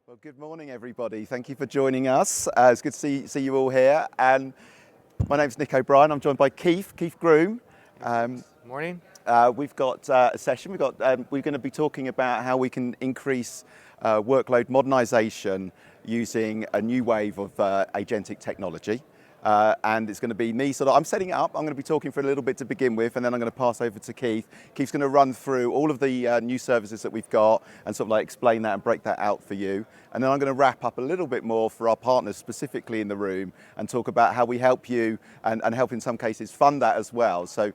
Well, good morning, everybody. Thank you for joining us. It's good to see you all here. And my name's Nick O'Brien. I'm joined by Keith Groom. Morning. We've got a session. We're going to be talking about how we can increase workload modernization using a new wave of agentic technology. And it's going to be me, I'm setting it up. I'm going to be talking for a little bit to begin with, and then I'm going to pass over to Keith. Keith's going to run through all of the new services that we've got and sort of like explain that and break that out for you. And then I'm going to wrap up a little bit more for our partners specifically in the room and talk about how we help you and help in some cases fund that as well. So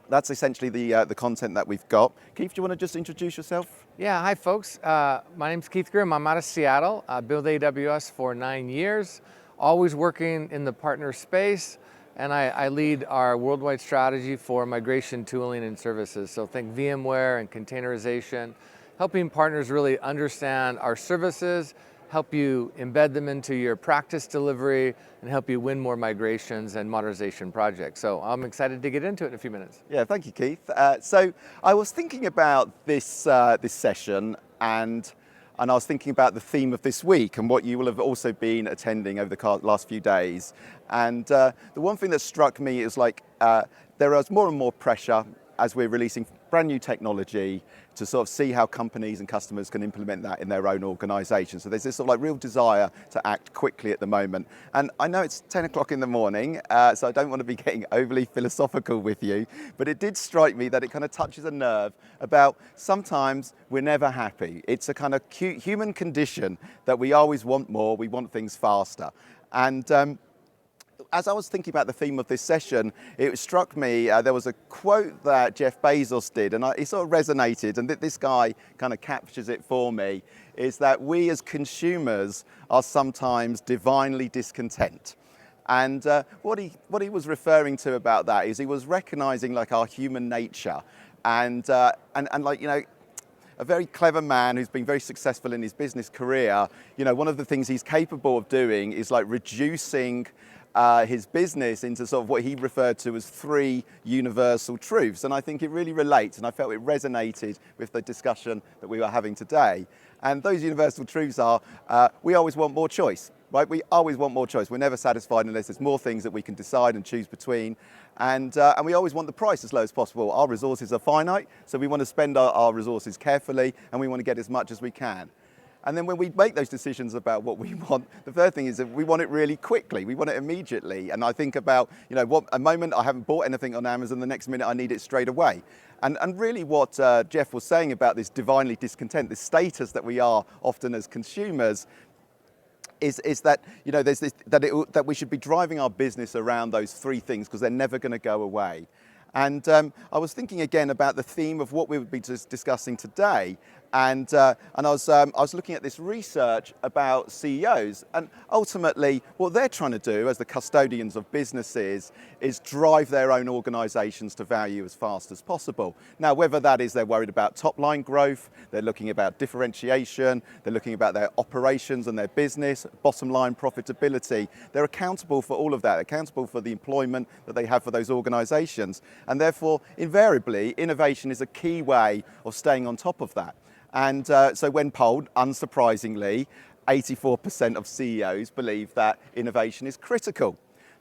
that's essentially the content that we've got. Keith, do you want to just introduce yourself? Yeah, hi folks. My name's Keith Groom. I'm out of Seattle. I built AWS for 9 years. Always working in the partner space, and I lead our worldwide strategy for migration tooling and services. So think VMware and containerization, helping partners really understand our services, help you embed them into your practice delivery, and help you win more migrations and modernization projects. So I'm excited to get into it in a few minutes. Yeah, thank you, Keith. So I was thinking about this session and I was thinking about the theme of this week and what you will have also been attending over the last few days. And the one thing that struck me is there is more and more pressure as we're releasing brand new technology to sort of see how companies and customers can implement that in their own organization. So there's this sort of like real desire to act quickly at the moment. And I know it's 10 o'clock in the morning, so I don't want to be getting overly philosophical with you, but it did strike me that it kind of touches a nerve about sometimes we're never happy. It's a kind of human condition that we always want more, we want things faster. And as I was thinking about the theme of this session, it struck me, there was a quote that Jeff Bezos did, and it sort of resonated, and this guy kind of captures it for me, is that we as consumers are sometimes divinely discontent. And what he was referring to about that is he was recognizing like our human nature and like, you know, a very clever man who's been very successful in his business career, you know, one of the things he's capable of doing is like reducing his business into sort of what he referred to as 3 universal truths. And I think it really relates, and I felt it resonated with the discussion that we were having today. And those universal truths are, we always want more choice, right? We always want more choice. We're never satisfied unless there's more things that we can decide and choose between. And we always want the price as low as possible. Our resources are finite, so we want to spend our resources carefully, and we want to get as much as we can. And then when we make those decisions about what we want, the third thing is that we want it really quickly. We want it immediately. And I think about, you know, a moment I haven't bought anything on Amazon, the next minute I need it straight away. And really what Jeff was saying about this divinely discontent, this status that we are often as consumers, is that, you know, there's this, that we should be driving our business around those 3 things because they're never going to go away. And I was thinking again about the theme of what we would be discussing today, and I was looking at this research about CEOs, and ultimately what they're trying to do as the custodians of businesses is drive their own organizations to value as fast as possible. Now, whether that is they're worried about top line growth, they're looking about differentiation, they're looking about their operations and their business, bottom line profitability, they're accountable for all of that, accountable for the employment that they have for those organizations. And therefore, invariably, innovation is a key way of staying on top of that. And so when polled, unsurprisingly, 84% of CEOs believe that innovation is critical.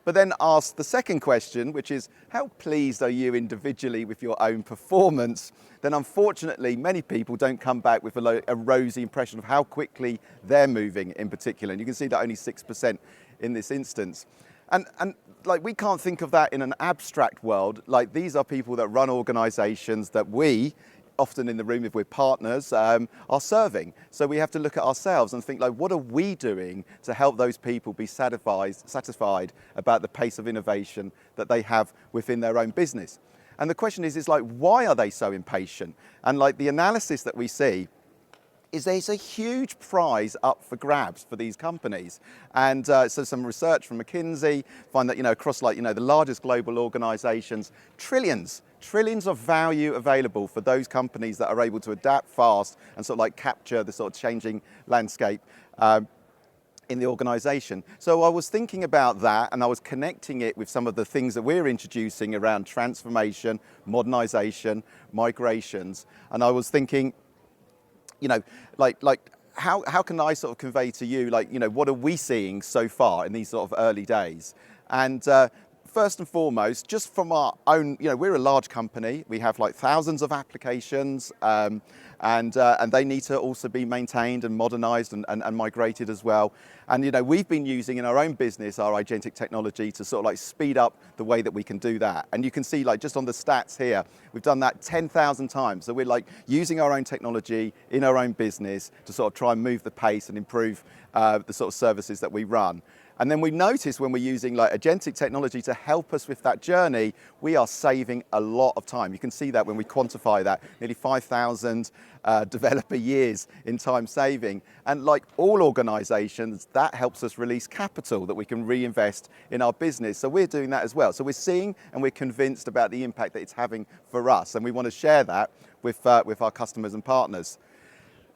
But then asked the second question, which is, how pleased are you individually with your own performance? Then unfortunately, many people don't come back with a rosy impression of how quickly they're moving in particular. And you can see that only 6% in this instance. And like, we can't think of that in an abstract world. Like, these are people that run organizations that we, often in the room if we're partners, are serving. So we have to look at ourselves and think, like, what are we doing to help those people be satisfied about the pace of innovation that they have within their own business? And the question is like, why are they so impatient? And like, the analysis that we see is there's a huge prize up for grabs for these companies. And so some research from McKinsey find that, you know, across like, you know, the largest global organizations, trillions of value available for those companies that are able to adapt fast and sort of like capture the sort of changing landscape in the organization. So I was thinking about that, and I was connecting it with some of the things that we're introducing around transformation, modernization, migrations. And I was thinking, you know, like how can I sort of convey to you, like, what are we seeing so far in these sort of early days? And first and foremost, just from our own, we're a large company. We have like thousands of applications, and they need to also be maintained and modernized and migrated as well. And we've been using in our own business our agentic technology to sort of like speed up the way that we can do that. And you can see, like, just on the stats here, we've done that 10,000 times. So we're like using our own technology in our own business to sort of try and move the pace and improve the sort of services that we run. And then we notice when we're using like agentic technology to help us with that journey, we are saving a lot of time. You can see that when we quantify that, nearly 5,000 developer years in time saving. And like all organizations, that helps us release capital that we can reinvest in our business. So we're doing that as well. So we're seeing and we're convinced about the impact that it's having for us. And we want to share that with our customers and partners.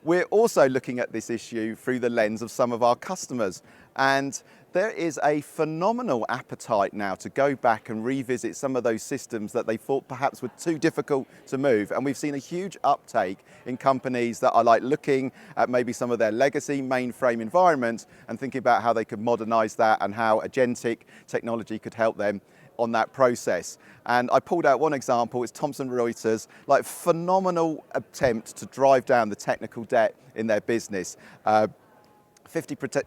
We're also looking at this issue through the lens of some of our customers. And there is a phenomenal appetite now to go back and revisit some of those systems that they thought perhaps were too difficult to move. And we've seen a huge uptake in companies that are like looking at maybe some of their legacy mainframe environments and thinking about how they could modernize that and how agentic technology could help them on that process. And I pulled out one example. It's Thomson Reuters, like phenomenal attempt to drive down the technical debt in their business. 50%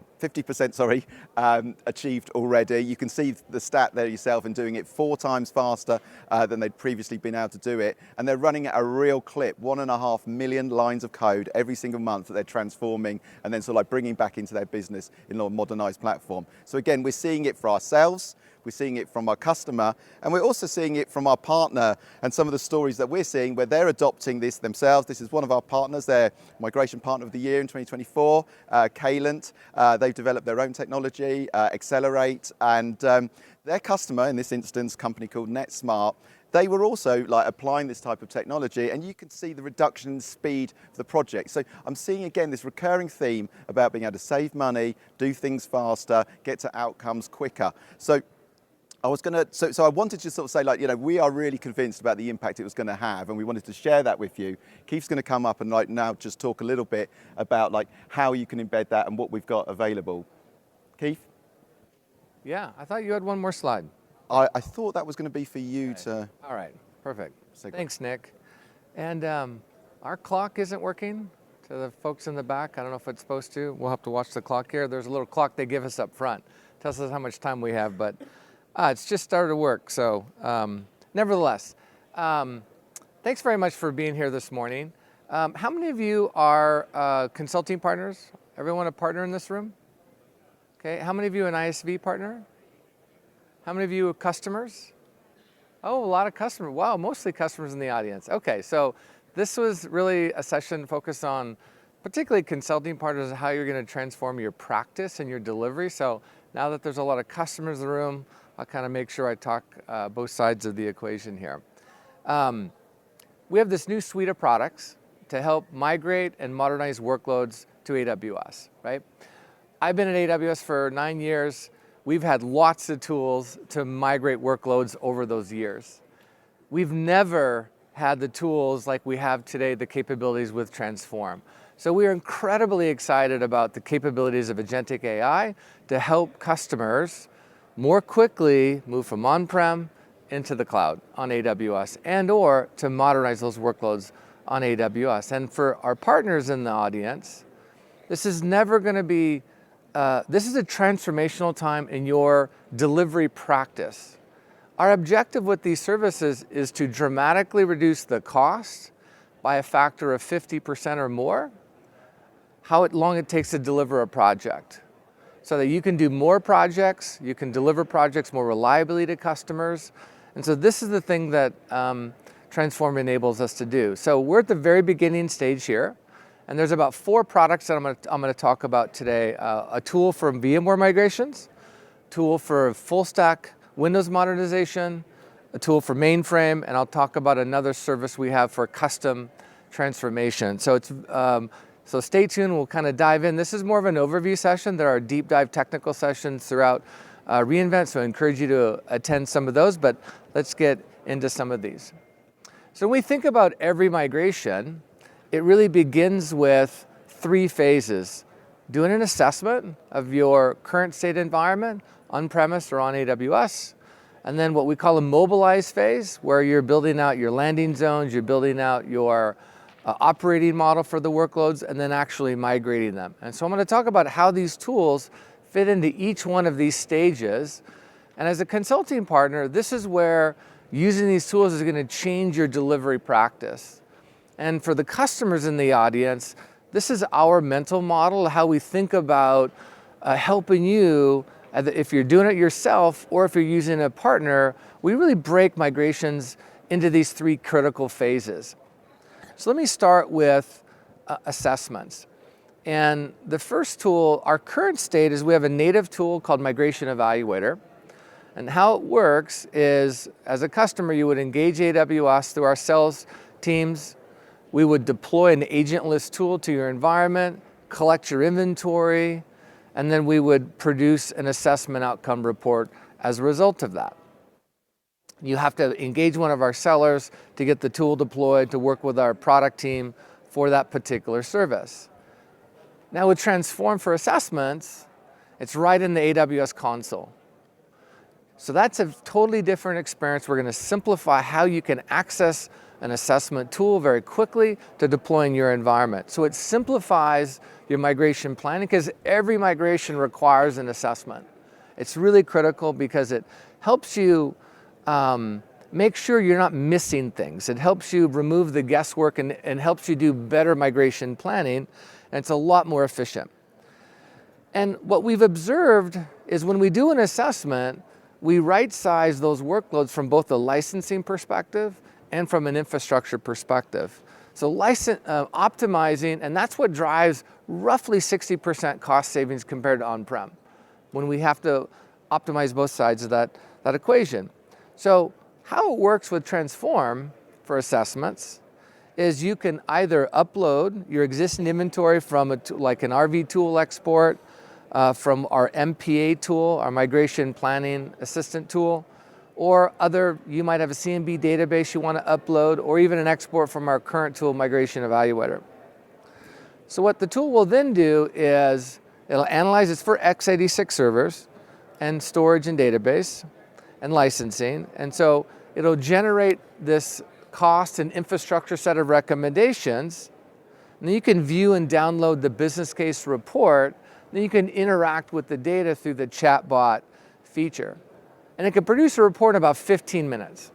achieved already. You can see the stat there yourself and doing it 4 times faster than they'd previously been able to do it. And they're running at a real clip, 1.5 million lines of code every single month that they're transforming and then sort of like bringing back into their business in a modernized platform. So again, we're seeing it for ourselves. We're seeing it from our customer, and we're also seeing it from our partner and some of the stories that we're seeing where they're adopting this themselves. This is one of our partners, their Migration Partner of the Year in 2024, Calent. They've developed their own technology, Accelerate, and their customer, in this instance, a company called NetSmart, they were also like applying this type of technology, and you can see the reduction in speed of the project. So I'm seeing again this recurring theme about being able to save money, do things faster, get to outcomes quicker. So I wanted to sort of say, like, we are really convinced about the impact it was going to have, and we wanted to share that with you. Keith's going to come up and like now just talk a little bit about like how you can embed that and what we've got available. Keith? Yeah, I thought you had one more slide. I thought that was going to be for you to... All right, perfect. So thanks, Nick. And our clock isn't working. To the folks in the back, I don't know if it's supposed to. We'll have to watch the clock here. There's a little clock they give us up front. Tells us how much time we have, but it's just started to work. So nevertheless, thanks very much for being here this morning. How many of you are consulting partners? Everyone a partner in this room? Okay, how many of you an ISV partner? How many of you are customers? Oh, a lot of customers. Wow, mostly customers in the audience. Okay, so this was really a session focused on particularly consulting partners and how you're going to transform your practice and your delivery. So now that there's a lot of customers in the room, I'll kind of make sure I talk both sides of the equation here. We have this new suite of products to help migrate and modernize workloads to AWS, right? I've been at AWS for 9 years. We've had lots of tools to migrate workloads over those years. We've never had the tools like we have today, the capabilities with Transform. So we are incredibly excited about the capabilities of agentic AI to help customers more quickly move from on-prem into the cloud on AWS and or to modernize those workloads on AWS. And for our partners in the audience, this is never going to be, this is a transformational time in your delivery practice. Our objective with these services is to dramatically reduce the cost by a factor of 50% or more, how long it takes to deliver a project. So that you can do more projects, you can deliver projects more reliably to customers. And so this is the thing that Transform enables us to do. So we're at the very beginning stage here, and there's about 4 products that I'm going to talk about today. A tool for VMware migrations, tool for full stack Windows modernization, a tool for mainframe, and I'll talk about another service we have for custom transformation. So it's so stay tuned, we'll kind of dive in. This is more of an overview session. There are deep dive technical sessions throughout reInvent, so I encourage you to attend some of those, but let's get into some of these. So when we think about every migration, it really begins with three phases. Doing an assessment of your current state environment, on-premise or on AWS, and then what we call a mobilize phase, where you're building out your landing zones, you're building out your operating model for the workloads, and then actually migrating them. And so I'm going to talk about how these tools fit into each one of these stages. And as a consulting partner, this is where using these tools is going to change your delivery practice. And for the customers in the audience, this is our mental model, how we think about helping you, if you're doing it yourself or if you're using a partner. We really break migrations into these three critical phases. So let me start with assessments. And the first tool, our current state, is we have a native tool called Migration Evaluator. And how it works is, as a customer, you would engage AWS through our sales teams. We would deploy an agentless tool to your environment, collect your inventory, and then we would produce an assessment outcome report as a result of that. You have to engage one of our sellers to get the tool deployed, to work with our product team for that particular service. Now with Transform for Assessments, it's right in the AWS console. So that's a totally different experience. We're going to simplify how you can access an assessment tool very quickly to deploy in your environment. So it simplifies your migration planning, because every migration requires an assessment. It's really critical because it helps you make sure you're not missing things. It helps you remove the guesswork and helps you do better migration planning, and it's a lot more efficient. And what we've observed is when we do an assessment, we right-size those workloads from both a licensing perspective and from an infrastructure perspective. So optimizing, and that's what drives roughly 60% cost savings compared to on-prem, when we have to optimize both sides of that equation. So how it works with Transform for Assessments is you can either upload your existing inventory from like an RV tool export, from our MPA tool, our Migration Planning Assistant tool, or you might have a CMB database you want to upload, or even an export from our current tool, Migration Evaluator. So what the tool will then do is it'll analyze, it's for x86 servers and storage and database and licensing. And so it'll generate this cost and infrastructure set of recommendations. And then you can view and download the business case report. Then you can interact with the data through the chatbot feature. And it can produce a report in about 15 minutes.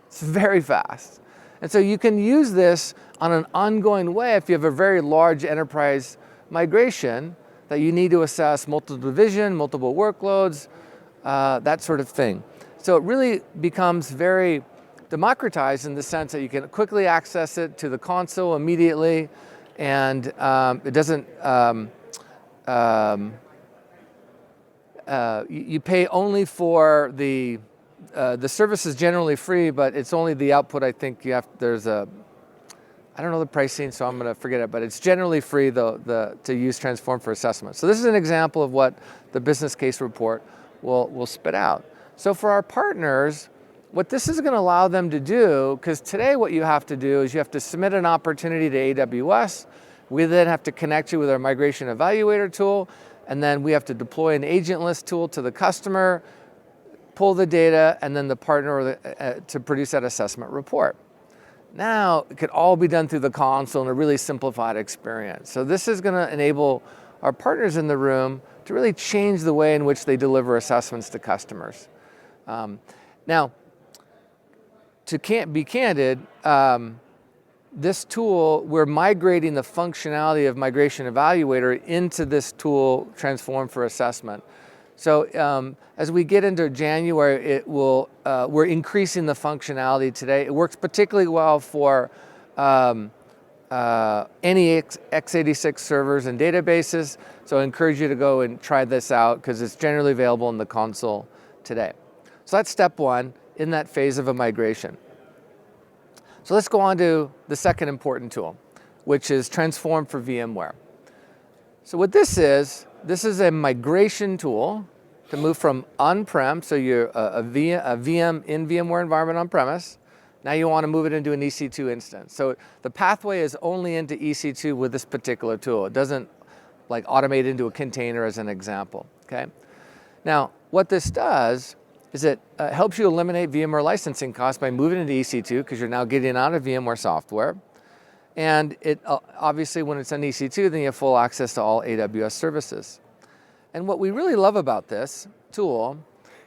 It's very fast. And so you can use this on an ongoing way if you have a very large enterprise migration that you need to assess multiple division, multiple workloads, that sort of thing. So it really becomes very democratized in the sense that you can quickly access it to the console immediately, and it doesn't, you pay only for the service is generally free, but it's only the output. I think you have, I don't know the pricing, so I'm going to forget it, but it's generally free to use Transform for Assessment. So this is an example of what the business case report will spit out. So for our partners, what this is going to allow them to do, because today what you have to do is you have to submit an opportunity to AWS. We then have to connect you with our Migration Evaluator tool, and then we have to deploy an agentless tool to the customer, pull the data, and then the partner to produce that assessment report. Now, it could all be done through the console in a really simplified experience. So this is going to enable our partners in the room to really change the way in which they deliver assessments to customers. Now, to be candid, this tool, we're migrating the functionality of Migration Evaluator into this tool, Transform for Assessment. So as we get into January, we're increasing the functionality today. It works particularly well for any x86 servers and databases. So I encourage you to go and try this out, because it's generally available in the console today. So that's step one in that phase of a migration. So let's go on to the second important tool, which is Transform for VMware. So what this is a migration tool to move from on-prem, so you're a VM in VMware environment on-premise, Now you want to move it into an EC2 instance. So the pathway is only into EC2 with this particular tool. It doesn't like automate into a container as an example, okay? Now, what this does is it helps you eliminate VMware licensing costs by moving into EC2 because you're now getting out of VMware software. And it obviously when it's on EC2, then you have full access to all AWS services. And what we really love about this tool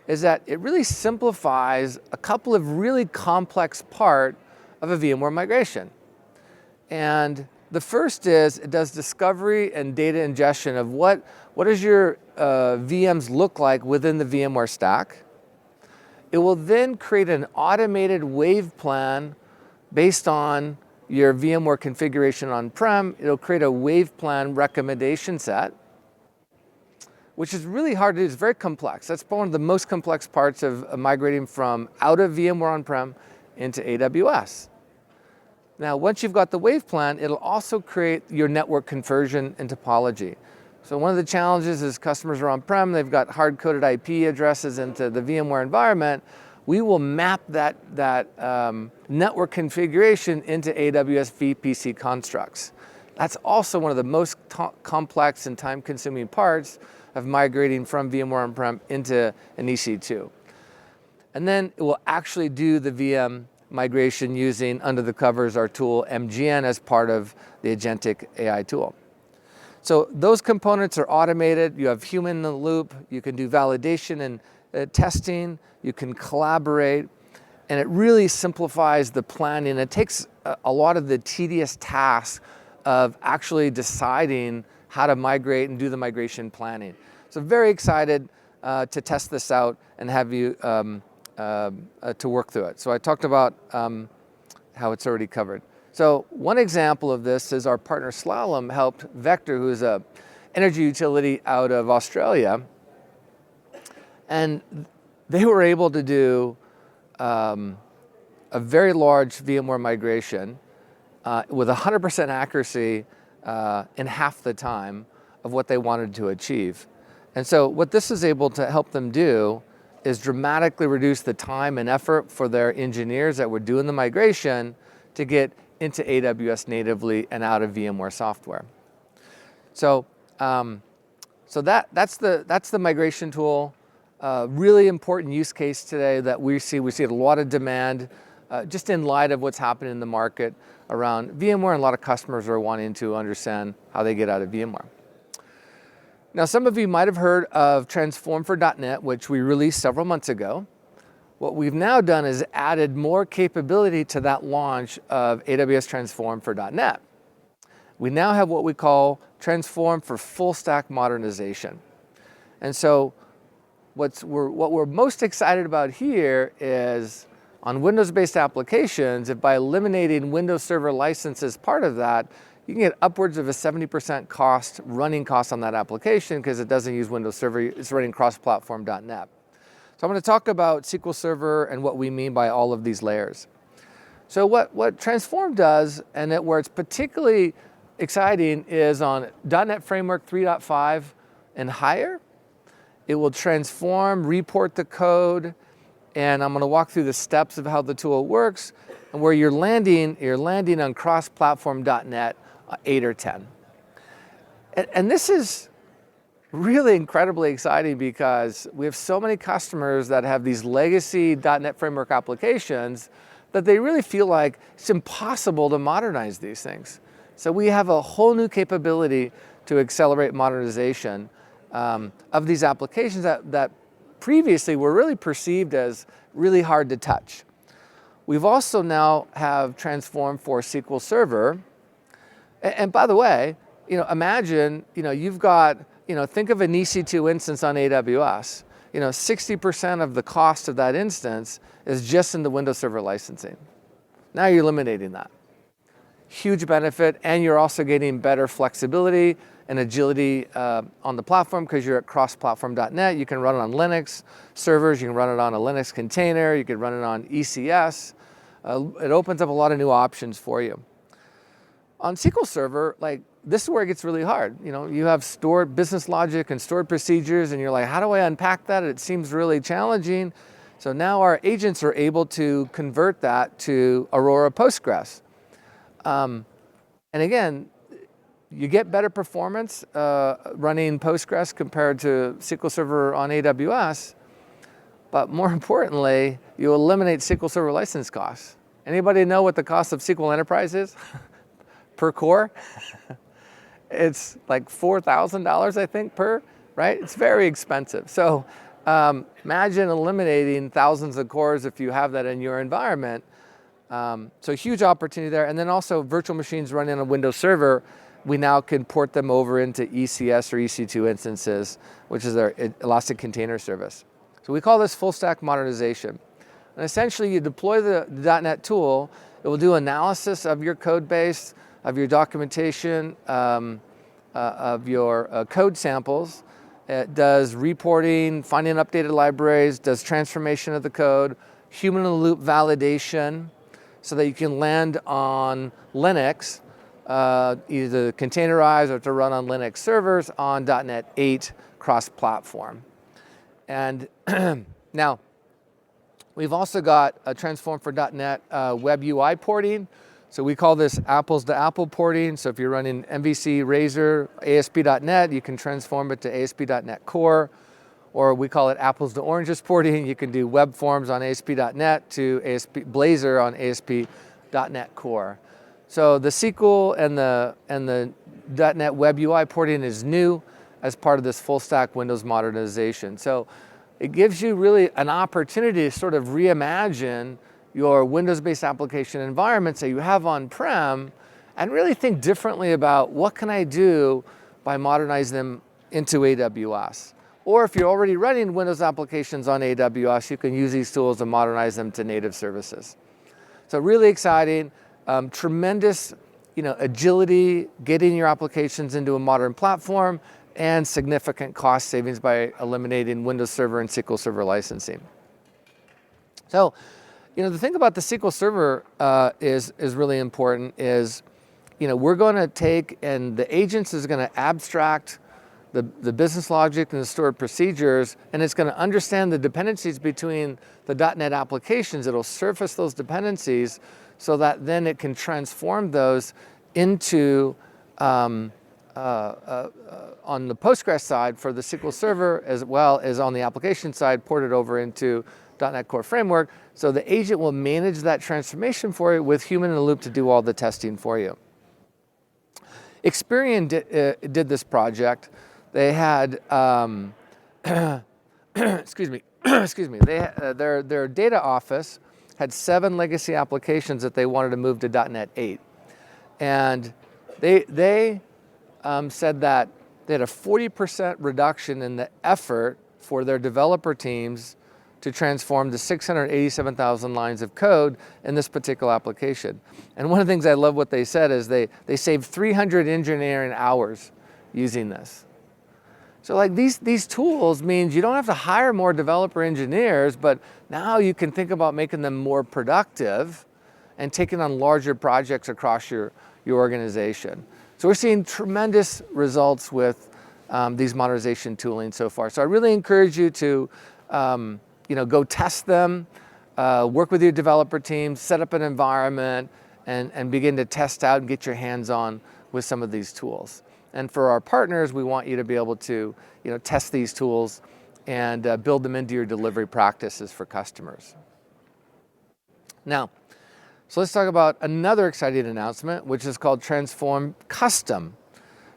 is that it really simplifies a couple of really complex parts of a VMware migration. And the first is it does discovery and data ingestion of what does your VMs look like within the VMware stack. It will then create an automated wave plan based on your VMware configuration on-prem. It'll create a wave plan recommendation set, which is really hard to do. It's very complex. That's one of the most complex parts of migrating from out of VMware on-prem into AWS. Now, once you've got the wave plan, it'll also create your network conversion and topology. So one of the challenges is customers are on-prem, they've got hard-coded IP addresses into the VMware environment. We will map that network configuration into AWS VPC constructs. That's also one of the most complex and time-consuming parts of migrating from VMware on-prem into an EC2. And then it will actually do the VM migration using, under the covers, our tool MGN as part of the agentic AI tool. So those components are automated. You have human in the loop. You can do validation and testing. You can collaborate. And it really simplifies the planning. It takes a lot of the tedious tasks of actually deciding how to migrate and do the migration planning. So very excited to test this out and have you to work through it. So I talked about how it's already covered. So one example of this is our partner Slalom helped Vector, who's an energy utility out of Australia, and they were able to do a very large VMware migration with 100% accuracy in half the time of what they wanted to achieve. And so what this is able to help them do is dramatically reduce the time and effort for their engineers that were doing the migration to get into AWS natively and out of VMware software. So, that's the migration tool. Really important use case today that we see. We see a lot of demand just in light of what's happening in the market around VMware, and a lot of customers are wanting to understand how they get out of VMware. Now, some of you might have heard of Transform for .NET, which we released several months ago. What we've now done is added more capability to that launch of AWS Transform for .NET. We now have what we call Transform for full stack modernization. And so what we're most excited about here is on Windows-based applications, if by eliminating Windows Server license as part of that, you can get upwards of a 70% running cost on that application because it doesn't use Windows Server, it's running cross-platform .NET. So I'm going to talk about SQL Server and what we mean by all of these layers. So what Transform does, and where it's particularly exciting, is on .NET Framework 3.5 and higher. It will transform, report the code, and I'm going to walk through the steps of how the tool works. And where you're landing on cross-platform .NET 8 or 10. And this is really incredibly exciting because we have so many customers that have these legacy .NET Framework applications that they really feel like it's impossible to modernize these things. So we have a whole new capability to accelerate modernization of these applications that previously were really perceived as really hard to touch. We've also now have Transform for SQL Server. And by the way, imagine, you've got, think of an EC2 instance on AWS. 60% of the cost of that instance is just in the Windows Server licensing. Now you're eliminating that. Huge benefit, and you're also getting better flexibility and agility on the platform because you're at cross-platform.net. You can run it on Linux servers, you can run it on a Linux container, you can run it on ECS. It opens up a lot of new options for you. On SQL Server, this is where it gets really hard. You have stored business logic and stored procedures, and you're like, how do I unpack that? It seems really challenging. So now our agents are able to convert that to Aurora Postgres. And again, you get better performance running Postgres compared to SQL Server on AWS, but more importantly, you eliminate SQL Server license costs. Anybody know what the cost of SQL Enterprise is per core? It's like $4,000, I think, per, right? It's very expensive. So imagine eliminating thousands of cores if you have that in your environment. So huge opportunity there. And then also virtual machines running on a Windows Server, we now can port them over into ECS or EC2 instances, which is our Elastic Container Service. So we call this full stack modernization. And essentially you deploy the .NET tool, it will do analysis of your code base, of your documentation, of your code samples. It does reporting, finding updated libraries, does transformation of the code, human-in-the-loop validation, so that you can land on Linux, either containerized or to run on Linux servers on .NET 8 cross-platform. And now, we've also got a Transform for .NET web UI porting. So we call this apples to Apple porting. So if you're running MVC, Razor, ASP.NET, you can transform it to ASP.NET Core. Or we call it apples to oranges porting. You can do web forms on ASP.NET to Blazor on ASP.NET Core. So the SQL and the .NET web UI porting is new as part of this full stack Windows modernization. So it gives you really an opportunity to sort of reimagine your Windows-based application environments that you have on-prem and really think differently about what can I do by modernizing them into AWS. Or if you're already running Windows applications on AWS, you can use these tools to modernize them to native services. So really exciting, tremendous agility, getting your applications into a modern platform, and significant cost savings by eliminating Windows Server and SQL Server licensing. So, the thing about the SQL Server is really important is, we're going to take, and the agents is going to abstract the business logic and the stored procedures, and it's going to understand the dependencies between the .NET applications. It'll surface those dependencies so that then it can transform those into, on the Postgres side for the SQL Server, as well as on the application side, port it over into .NET Core Framework. So the agent will manage that transformation for you with human in the loop to do all the testing for you. Experian did this project. They had, excuse me, they their data office had 7 legacy applications that they wanted to move to .NET 8. And they said that they had a 40% reduction in the effort for their developer teams to transform the 687,000 lines of code in this particular application. And one of the things I love what they said is they saved 300 engineering hours using this. So like these tools means you don't have to hire more developer engineers, but now you can think about making them more productive and taking on larger projects across your organization. So we're seeing tremendous results with these modernization tooling so far. So I really encourage you to go test them, work with your developer team, set up an environment, and begin to test out and get your hands on with some of these tools. And for our partners, we want you to be able to test these tools and build them into your delivery practices for customers. Now, so let's talk about another exciting announcement, which is called Transform Custom.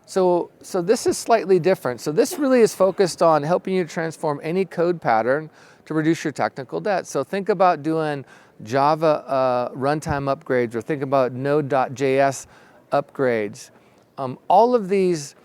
So this is slightly different. So this really is focused on helping you transform any code pattern to reduce your technical debt. So think about doing Java runtime upgrades, or think about Node.js upgrades. All of these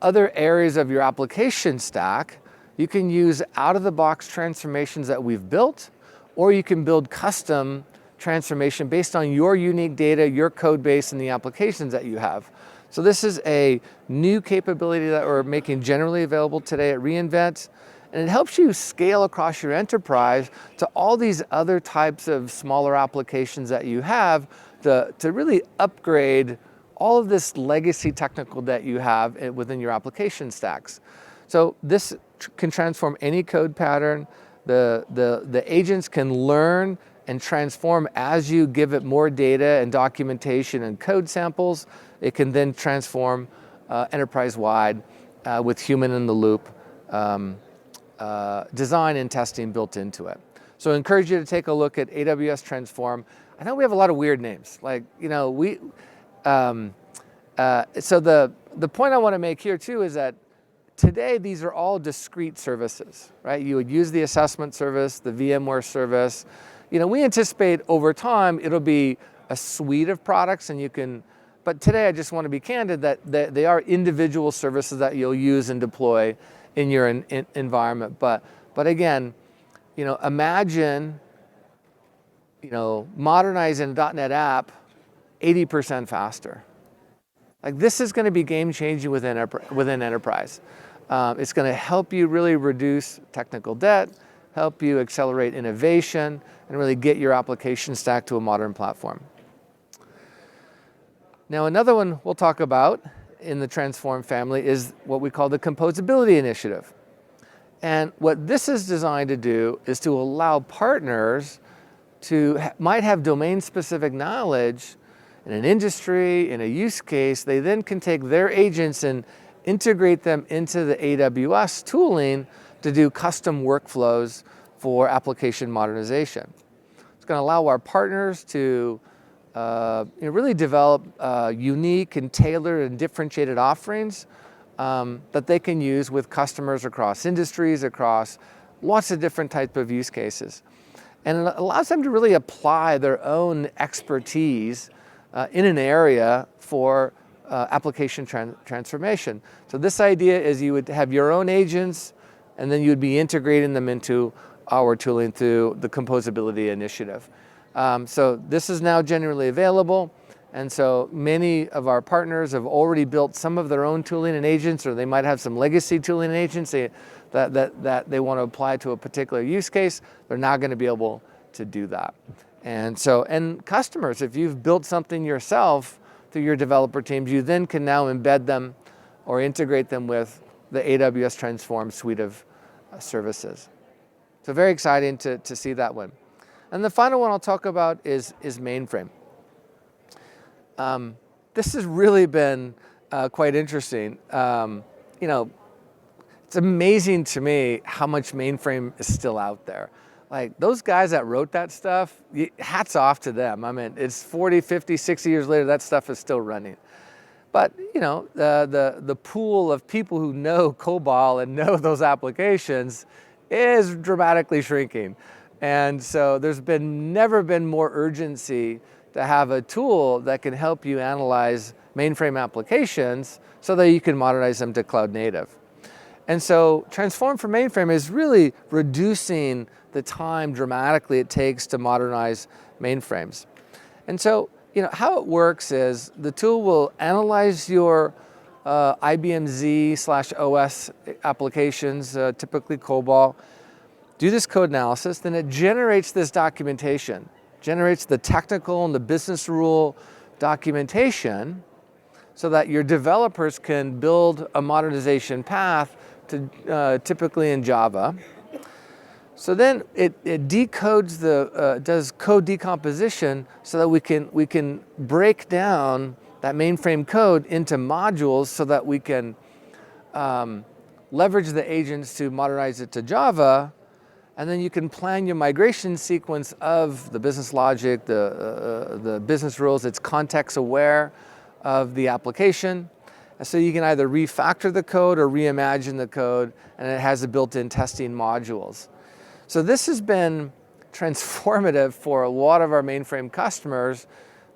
other areas of your application stack, you can use out-of-the-box transformations that we've built, or you can build custom transformation based on your unique data, your code base, and the applications that you have. So this is a new capability that we're making generally available today at reInvent, and it helps you scale across your enterprise to all these other types of smaller applications that you have to really upgrade all of this legacy technical debt you have within your application stacks. So this can transform any code pattern. The agents can learn and transform as you give it more data and documentation and code samples. It can then transform enterprise-wide with human in the loop design and testing built into it. So I encourage you to take a look at AWS Transform. I know we have a lot of weird names, like, so the point I want to make here too is that today these are all discrete services, right? You would use the assessment service, the VMware service. We anticipate over time it'll be a suite of products, but today I just want to be candid that they are individual services that you'll use and deploy in your environment. But again, imagine, modernizing a .NET app 80% faster. Like, this is going to be game-changing within enterprise. It's going to help you really reduce technical debt, help you accelerate innovation, and really get your application stack to a modern platform. Now, another one we'll talk about in the Transform family is what we call the Composability Initiative. And what this is designed to do is to allow partners might have domain-specific knowledge in an industry, in a use case. They then can take their agents and integrate them into the AWS tooling to do custom workflows for application modernization. It's going to allow our partners to really develop unique and tailored and differentiated offerings that they can use with customers across industries, across lots of different types of use cases. And it allows them to really apply their own expertise in an area for application transformation. So this idea is you would have your own agents, and then you'd be integrating them into our tooling through the Composability Initiative. So this is now generally available, and so many of our partners have already built some of their own tooling and agents, or they might have some legacy tooling and agents that they want to apply to a particular use case. They're now going to be able to do that. And customers, if you've built something yourself through your developer teams, you then can now embed them or integrate them with the AWS Transform suite of services. So very exciting to see that one. And the final one I'll talk about is Mainframe. This has really been quite interesting. It's amazing to me how much Mainframe is still out there. Like, those guys that wrote that stuff, hats off to them. I mean, it's 40, 50, 60 years later, that stuff is still running. But, the pool of people who know COBOL and know those applications is dramatically shrinking. And so there's never been more urgency to have a tool that can help you analyze mainframe applications so that you can modernize them to cloud native. And so Transform for Mainframe is really reducing the time dramatically it takes to modernize mainframes. And so, how it works is the tool will analyze your IBM Z/OS applications, typically COBOL, do this code analysis, then it generates this documentation, generates the technical and the business rule documentation so that your developers can build a modernization path to typically in Java. So then it decodes does code decomposition so that we can break down that mainframe code into modules so that we can leverage the agents to modernize it to Java, and then you can plan your migration sequence of the business logic, the business rules. It's context aware of the application. And so you can either refactor the code or reimagine the code, and it has the built-in testing modules. So this has been transformative for a lot of our mainframe customers.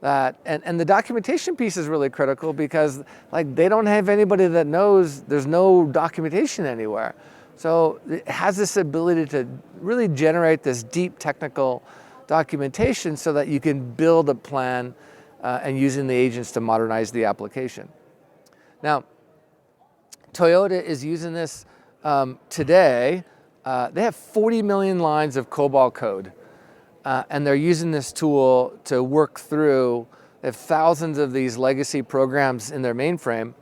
And the documentation piece is really critical because they don't have anybody that knows, there's no documentation anywhere. So it has this ability to really generate this deep technical documentation so that you can build a plan and using the agents to modernize the application. Now, Toyota is using this today. They have 40 million lines of COBOL code, and they're using this tool to work through. They have thousands of these legacy programs in their mainframe,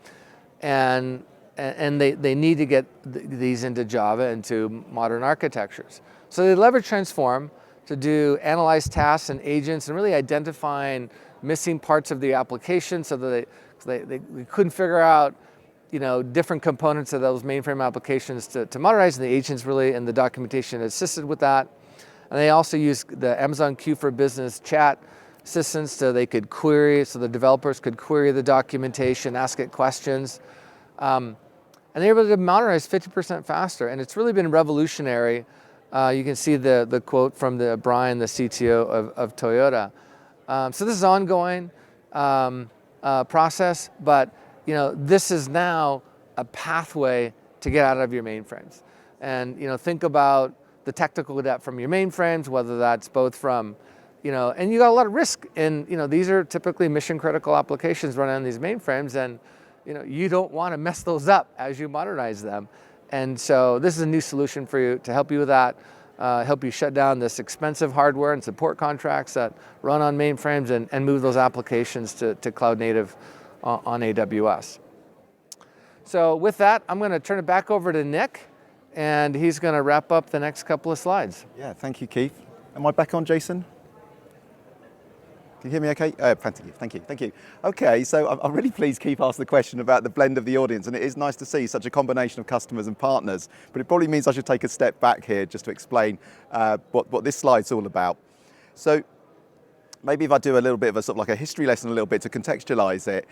and and they need to get these into Java, into modern architectures. So they leverage Transform to do analyze tasks and agents and really identifying missing parts of the application so that they couldn't figure out different components of those mainframe applications to modernize, and the agents really and the documentation assisted with that. And they also use the Amazon Q for Business chat assistants so they could query, so the developers could query the documentation, ask it questions. And they're able to modernize 50% faster, and it's really been revolutionary. You can see the quote from Brian, the CTO of Toyota. So this is an ongoing process, but this is now a pathway to get out of your mainframes. And think about the technical debt from your mainframes, whether that's both from, and you got a lot of risk in, these are typically mission critical applications running on these mainframes, and you don't want to mess those up as you modernize them. And so this is a new solution for you to help you with that, help you shut down this expensive hardware and support contracts that run on mainframes and move those applications to cloud native on AWS. So with that, I'm going to turn it back over to Nick, and he's going to wrap up the next couple of slides. Yeah, thank you, Keith. Am I back on, Jason? Can you hear me okay? Thank you. Okay, so I'm really pleased Keith asked the question about the blend of the audience, and it is nice to see such a combination of customers and partners, but it probably means I should take a step back here just to explain what this slide's all about. So maybe if I do a little bit of a sort of like a history lesson a little bit to contextualize it,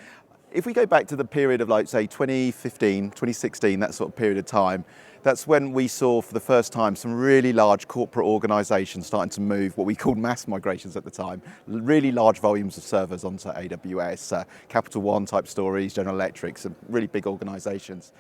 if we go back to the period of like, say, 2015, 2016, that sort of period of time, that's when we saw for the first time some really large corporate organizations starting to move what we called mass migrations at the time, really large volumes of servers onto AWS, Capital One type stories, General Electric, some really big organizations.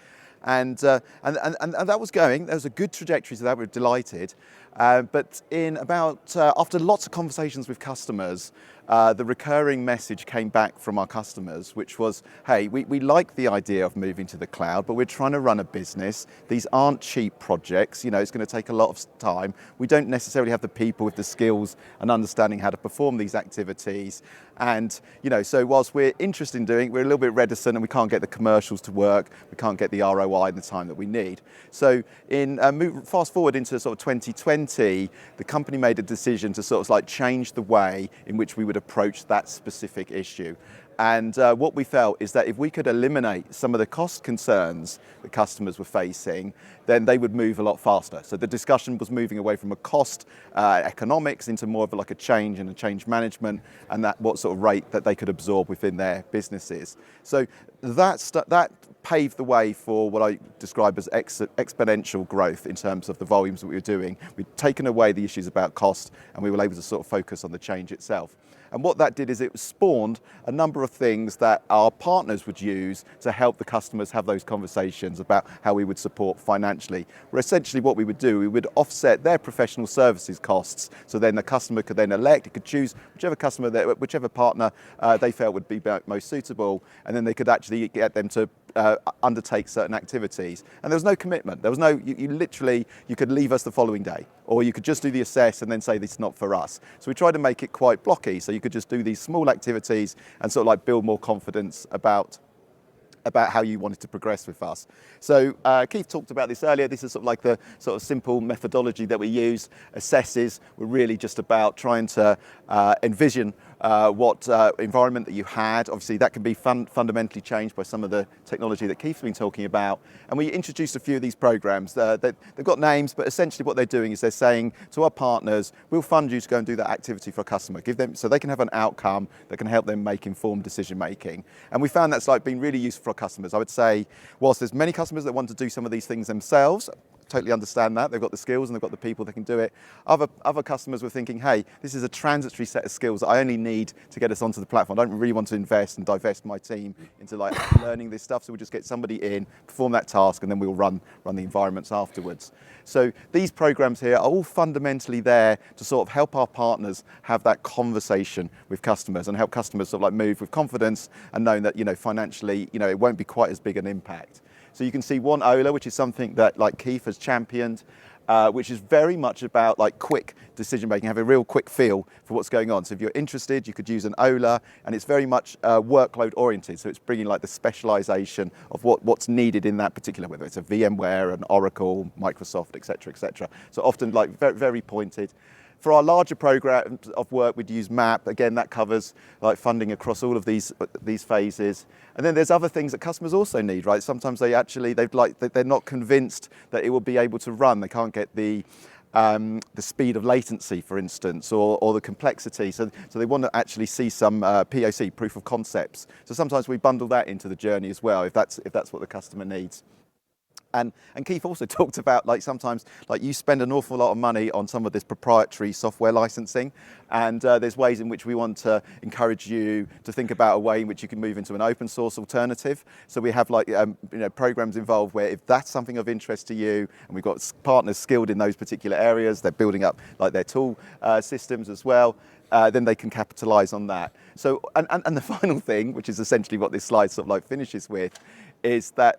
And that was going, there was a good trajectory to that, we were delighted. But in about, after lots of conversations with customers, the recurring message came back from our customers, which was, hey, we like the idea of moving to the cloud, but we're trying to run a business. These aren't cheap projects. It's going to take a lot of time. We don't necessarily have the people with the skills and understanding how to perform these activities. And, so whilst we're interested in doing it, we're a little bit reticent and we can't get the commercials to work. We can't get the ROI in the time that we need. So fast forward into sort of 2020, the company made a decision to sort of like change the way in which we would approach that specific issue. And what we felt is that if we could eliminate some of the cost concerns that customers were facing, then they would move a lot faster. So the discussion was moving away from a cost economics into more of like a change and a change management, and what sort of rate that they could absorb within their businesses. So that paved the way for what I describe as exponential growth in terms of the volumes that we were doing. We'd taken away the issues about cost, and we were able to sort of focus on the change itself. And what that did is it spawned a number of things that our partners would use to help the customers have those conversations about how we would support financially. Where essentially what we would do, we would offset their professional services costs, so then the customer could then elect, it could choose whichever partner they felt would be most suitable, and then they could actually get them to undertake certain activities. And there was no commitment. There was no, you could leave us the following day, or you could just do the assess and then say this is not for us. So we tried to make it quite blocky, so you could just do these small activities and sort of like build more confidence about how you wanted to progress with us. So Keith talked about this earlier. This is sort of like the sort of simple methodology that we use. Assesses were really just about trying to envision what environment that you had. Obviously that can be fundamentally changed by some of the technology that Keith's been talking about. And we introduced a few of these programs. They've got names, but essentially what they're doing is they're saying to our partners, we'll fund you to go and do that activity for a customer. Give them, so they can have an outcome that can help them make informed decision making. And we found that's like been really useful for our customers. I would say, whilst there's many customers that want to do some of these things themselves, totally understand that. They've got the skills and they've got the people that can do it. Other customers were thinking, hey, this is a transitory set of skills that I only need to get us onto the platform. I don't really want to invest and divest my team into like learning this stuff. So we'll just get somebody in, perform that task, and then we'll run the environments afterwards. So these programs here are all fundamentally there to sort of help our partners have that conversation with customers and help customers sort of like move with confidence and knowing that, financially, it won't be quite as big an impact. So you can see One Ola, which is something that like Keith has championed. which is very much about like quick decision making, have a real quick feel for what's going on. So if you're interested, you could use an OLA, and it's very much workload oriented. So it's bringing like the specialization of what's needed in that particular, whether it's a VMware, an Oracle, Microsoft, et cetera, et cetera. So often like very, very pointed. For our larger programs of work, we'd use MAP. Again, that covers like funding across all of these phases. And then there's other things that customers also need, right? Sometimes they're not convinced that it will be able to run. They can't get the speed of latency, for instance, or the complexity. So they want to actually see some POC, proof of concepts. So sometimes we bundle that into the journey as well, if that's what the customer needs. And Keith also talked about like sometimes like you spend an awful lot of money on some of this proprietary software licensing, and there's ways in which we want to encourage you to think about a way in which you can move into an open source alternative. So we have like programs involved where if that's something of interest to you, and we've got partners skilled in those particular areas, they're building up like their tool systems as well. Then they can capitalize on that. So, and the final thing, which is essentially what this slide sort of like finishes with, is that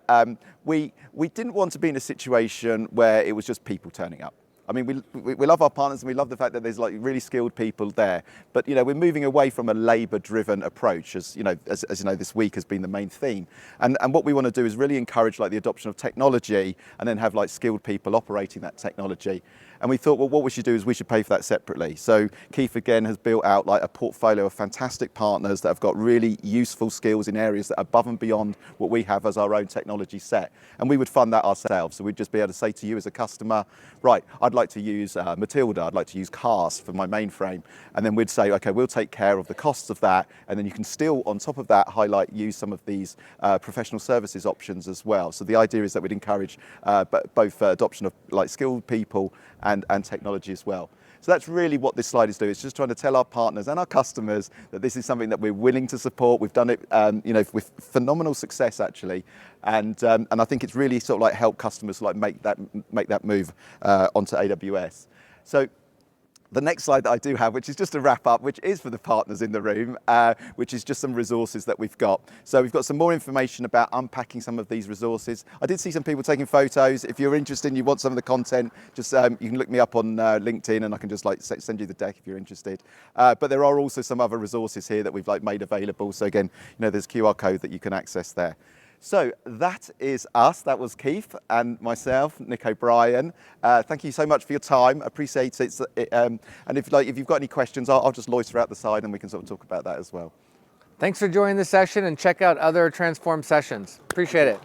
we didn't want to be in a situation where it was just people turning up. I mean, we love our partners and we love the fact that there's like really skilled people there, but you know, we're moving away from a labor-driven approach, as you know, this week has been the main theme. And what we want to do is really encourage like the adoption of technology, and then have like skilled people operating that technology. And we thought, well, what we should do is we should pay for that separately. So Keith again has built out like a portfolio of fantastic partners that have got really useful skills in areas that are above and beyond what we have as our own technology set. And we would fund that ourselves. So we'd just be able to say to you as a customer, right, I'd like to use Matilda, I'd like to use Cast for my mainframe. And then we'd say, okay, we'll take care of the costs of that. And then you can still, on top of that, use some of these professional services options as well. So the idea is that we'd encourage both adoption of like skilled people and technology as well. So that's really what this slide is doing. It's just trying to tell our partners and our customers that this is something that we're willing to support. We've done it, with phenomenal success actually, and I think it's really sort of like helped customers like make that move onto AWS. So the next slide that I do have, which is just a wrap up, which is for the partners in the room, which is just some resources that we've got. So we've got some more information about unpacking some of these resources. I did see some people taking photos. If you're interested and you want some of the content, just you can look me up on LinkedIn and I can just like send you the deck if you're interested. But there are also some other resources here that we've like made available. So again, there's a QR code that you can access there. So that is us. That was Keith and myself, Nick O'Brien. Thank you so much for your time. Appreciate it. And if you've got any questions, I'll just loiter out the side and we can sort of talk about that as well. Thanks for joining the session, and check out other Transform sessions. Appreciate it.